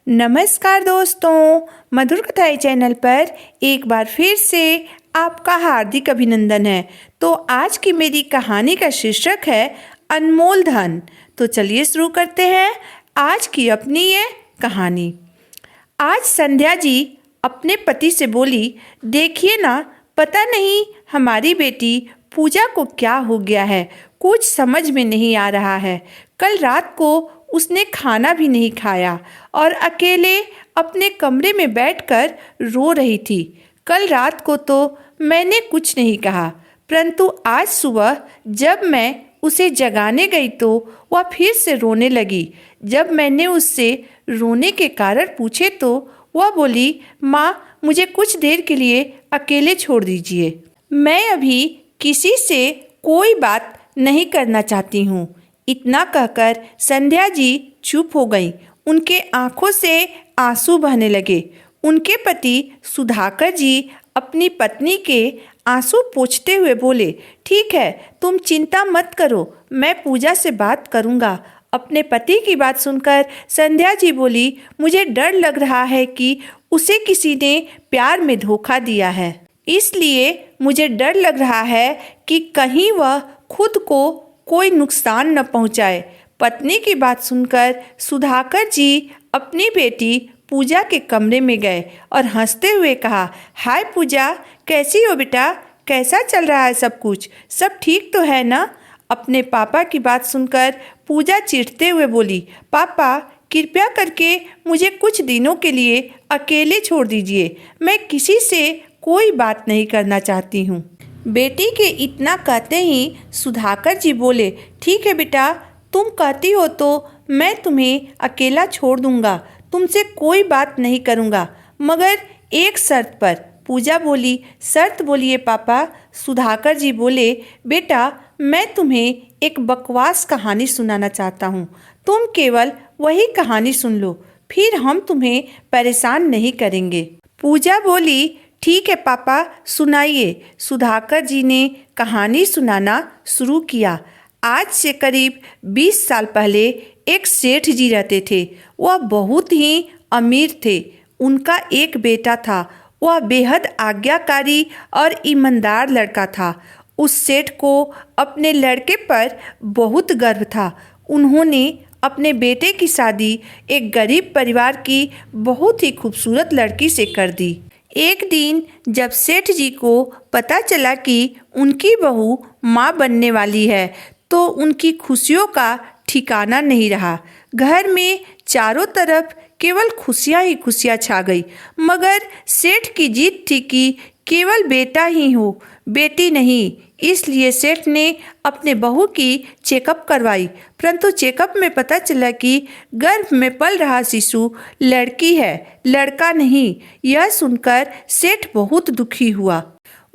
नमस्कार दोस्तों, मधुर कथाएं चैनल पर एक बार फिर से आपका हार्दिक अभिनंदन है। तो आज की मेरी कहानी का शीर्षक है अनमोल धन। तो चलिए शुरू करते हैं आज की अपनी ये कहानी। आज संध्या जी अपने पति से बोली, देखिए ना, पता नहीं हमारी बेटी पूजा को क्या हो गया है, कुछ समझ में नहीं आ रहा है। कल रात को उसने खाना भी नहीं खाया और अकेले अपने कमरे में बैठकर रो रही थी। कल रात को तो मैंने कुछ नहीं कहा, परंतु आज सुबह जब मैं उसे जगाने गई तो वह फिर से रोने लगी। जब मैंने उससे रोने के कारण पूछे तो वह बोली, माँ, मुझे कुछ देर के लिए अकेले छोड़ दीजिए। मैं अभी किसी से कोई बात नहीं करना चाहती हूँ। इतना कहकर संध्या जी चुप हो गई। उनके आंखों से आंसू बहने लगे। उनके पति सुधाकर जी अपनी पत्नी के आंसू पोंछते हुए बोले, ठीक है, तुम चिंता मत करो, मैं पूजा से बात करूँगा। अपने पति की बात सुनकर संध्या जी बोली, मुझे डर लग रहा है कि उसे किसी ने प्यार में धोखा दिया है, इसलिए मुझे डर लग रहा है कि कहीं वह खुद को कोई नुकसान न पहुंचाए। पत्नी की बात सुनकर सुधाकर जी अपनी बेटी पूजा के कमरे में गए और हंसते हुए कहा, हाय पूजा, कैसी हो बेटा, कैसा चल रहा है सब कुछ, सब ठीक तो है ना? अपने पापा की बात सुनकर पूजा चिढ़ते हुए बोली, पापा, कृपया करके मुझे कुछ दिनों के लिए अकेले छोड़ दीजिए, मैं किसी से कोई बात नहीं करना चाहती हूँ। बेटी के इतना कहते ही सुधाकर जी बोले, ठीक है बेटा, तुम कहती हो तो मैं तुम्हें अकेला छोड़ दूंगा, तुमसे कोई बात नहीं करूंगा, मगर एक शर्त पर। पूजा बोली, शर्त बोलिए पापा। सुधाकर जी बोले, बेटा, मैं तुम्हें एक बकवास कहानी सुनाना चाहता हूँ, तुम केवल वही कहानी सुन लो, फिर हम तुम्हें परेशान नहीं करेंगे। पूजा बोली, ठीक है पापा, सुनाइए। सुधाकर जी ने कहानी सुनाना शुरू किया। आज से करीब 20 साल पहले एक सेठ जी रहते थे। वह बहुत ही अमीर थे। उनका एक बेटा था। वह बेहद आज्ञाकारी और ईमानदार लड़का था। उस सेठ को अपने लड़के पर बहुत गर्व था। उन्होंने अपने बेटे की शादी एक गरीब परिवार की बहुत ही खूबसूरत लड़की से कर दी। एक दिन जब सेठ जी को पता चला कि उनकी बहू माँ बनने वाली है, तो उनकी खुशियों का ठिकाना नहीं रहा। घर में चारों तरफ केवल खुशियाँ ही खुशियाँ छा गई। मगर सेठ की जीत थी कि केवल बेटा ही हो, बेटी नहीं। इसलिए सेठ ने अपने बहू की चेकअप करवाई, परंतु चेकअप में पता चला कि गर्भ में पल रहा शिशु लड़की है, लड़का नहीं। यह सुनकर सेठ बहुत दुखी हुआ।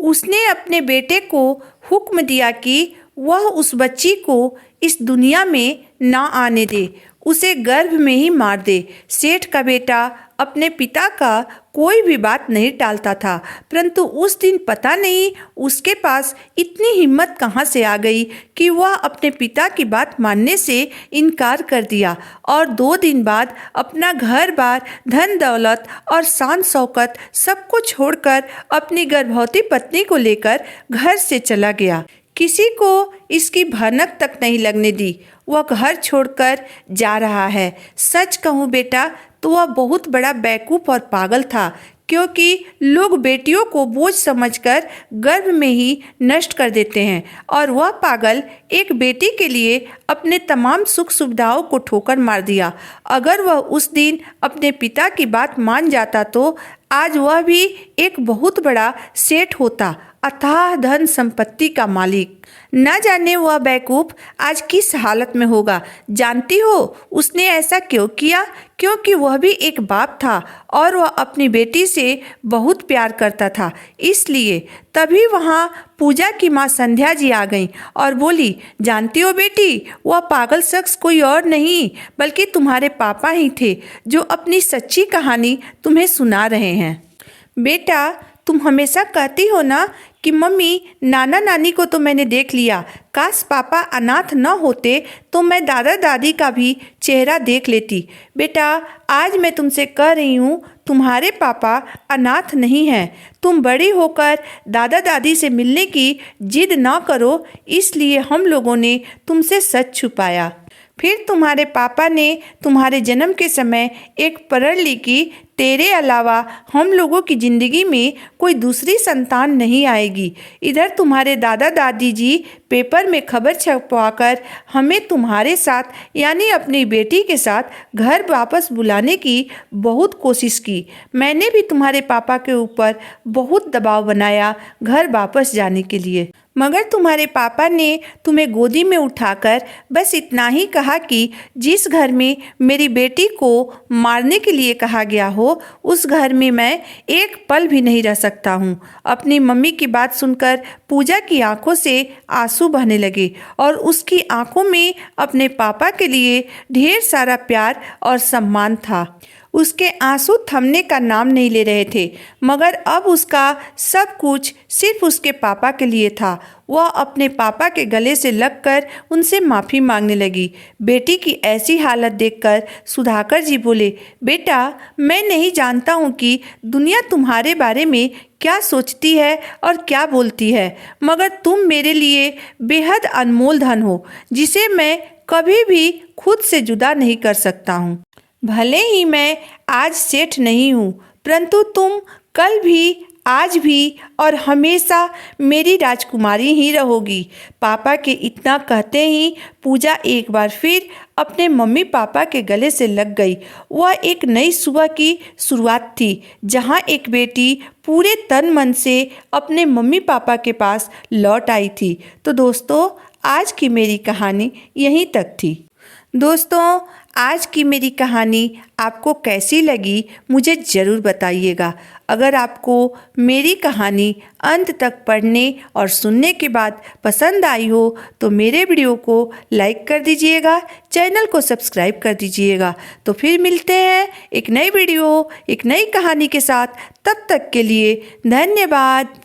उसने अपने बेटे को हुक्म दिया कि वह उस बच्ची को इस दुनिया में ना आने दे, उसे गर्भ में ही मार दे। सेठ का बेटा अपने पिता का कोई भी बात नहीं टालता था, परंतु उस दिन पता नहीं उसके पास इतनी हिम्मत कहाँ से आ गई कि वह अपने पिता की बात मानने से इनकार कर दिया और 2 दिन बाद अपना घर बार, धन दौलत और शान शौकत सबको छोड़कर अपनी गर्भवती पत्नी को लेकर घर से चला गया। किसी को इसकी भनक तक नहीं लगने दी। वह घर छोड़कर जा रहा है। सच कहूँ बेटा, तो वह बहुत बड़ा बेवकूफ़ और पागल था, क्योंकि लोग बेटियों को बोझ समझकर गर्भ में ही नष्ट कर देते हैं, और वह पागल एक बेटी के लिए अपने तमाम सुख सुविधाओं को ठोकर मार दिया। अगर वह उस दिन अपने पिता की बात मान जाता तो आज वह भी एक बहुत बड़ा सेठ होता, अथाह धन संपत्ति का मालिक। न जाने वह बेवकूफ़ आज किस हालत में होगा। जानती हो उसने ऐसा क्यों किया? क्योंकि वह भी एक बाप था और वह अपनी बेटी से बहुत प्यार करता था। इसलिए तभी वहाँ पूजा की माँ संध्या जी आ गईं और बोली, जानती हो बेटी, वह पागल शख्स कोई और नहीं बल्कि तुम्हारे पापा ही थे, जो अपनी सच्ची कहानी तुम्हें सुना रहे हैं। बेटा, तुम हमेशा कहती हो ना कि मम्मी, नाना नानी को तो मैंने देख लिया, काश पापा अनाथ न होते तो मैं दादा दादी का भी चेहरा देख लेती। बेटा, आज मैं तुमसे कह रही हूँ, तुम्हारे पापा अनाथ नहीं हैं। तुम बड़ी होकर दादा दादी से मिलने की जिद ना करो, इसलिए हम लोगों ने तुमसे सच छुपाया। फिर तुम्हारे पापा ने तुम्हारे जन्म के समय एक प्रण ली कि तेरे अलावा हम लोगों की ज़िंदगी में कोई दूसरी संतान नहीं आएगी। इधर तुम्हारे दादा दादी जी पेपर में खबर छपवाकर हमें तुम्हारे साथ यानी अपनी बेटी के साथ घर वापस बुलाने की बहुत कोशिश की। मैंने भी तुम्हारे पापा के ऊपर बहुत दबाव बनाया घर वापस जाने के लिए, मगर तुम्हारे पापा ने तुम्हें गोदी में उठाकर बस इतना ही कहा कि जिस घर में मेरी बेटी को मारने के लिए कहा गया हो, उस घर में मैं एक पल भी नहीं रह सकता हूँ। अपनी मम्मी की बात सुनकर पूजा की आंखों से आंसू बहने लगे और उसकी आंखों में अपने पापा के लिए ढेर सारा प्यार और सम्मान था। उसके आंसू थमने का नाम नहीं ले रहे थे, मगर अब उसका सब कुछ सिर्फ उसके पापा के लिए था। वह अपने पापा के गले से लगकर उनसे माफ़ी मांगने लगी। बेटी की ऐसी हालत देखकर सुधाकर जी बोले, बेटा, मैं नहीं जानता हूँ कि दुनिया तुम्हारे बारे में क्या सोचती है और क्या बोलती है, मगर तुम मेरे लिए बेहद अनमोल धन हो, जिसे मैं कभी भी खुद से जुदा नहीं कर सकता हूँ। भले ही मैं आज सेठ नहीं हूँ, परंतु तुम कल भी, आज भी और हमेशा मेरी राजकुमारी ही रहोगी। पापा के इतना कहते ही पूजा एक बार फिर अपने मम्मी पापा के गले से लग गई। वह एक नई सुबह की शुरुआत थी, जहाँ एक बेटी पूरे तन मन से अपने मम्मी पापा के पास लौट आई थी। तो दोस्तों, आज की मेरी कहानी यहीं तक थी। दोस्तों, आज की मेरी कहानी आपको कैसी लगी मुझे ज़रूर बताइएगा। अगर आपको मेरी कहानी अंत तक पढ़ने और सुनने के बाद पसंद आई हो तो मेरे वीडियो को लाइक कर दीजिएगा, चैनल को सब्सक्राइब कर दीजिएगा। तो फिर मिलते हैं एक नई वीडियो, एक नई कहानी के साथ। तब तक के लिए धन्यवाद।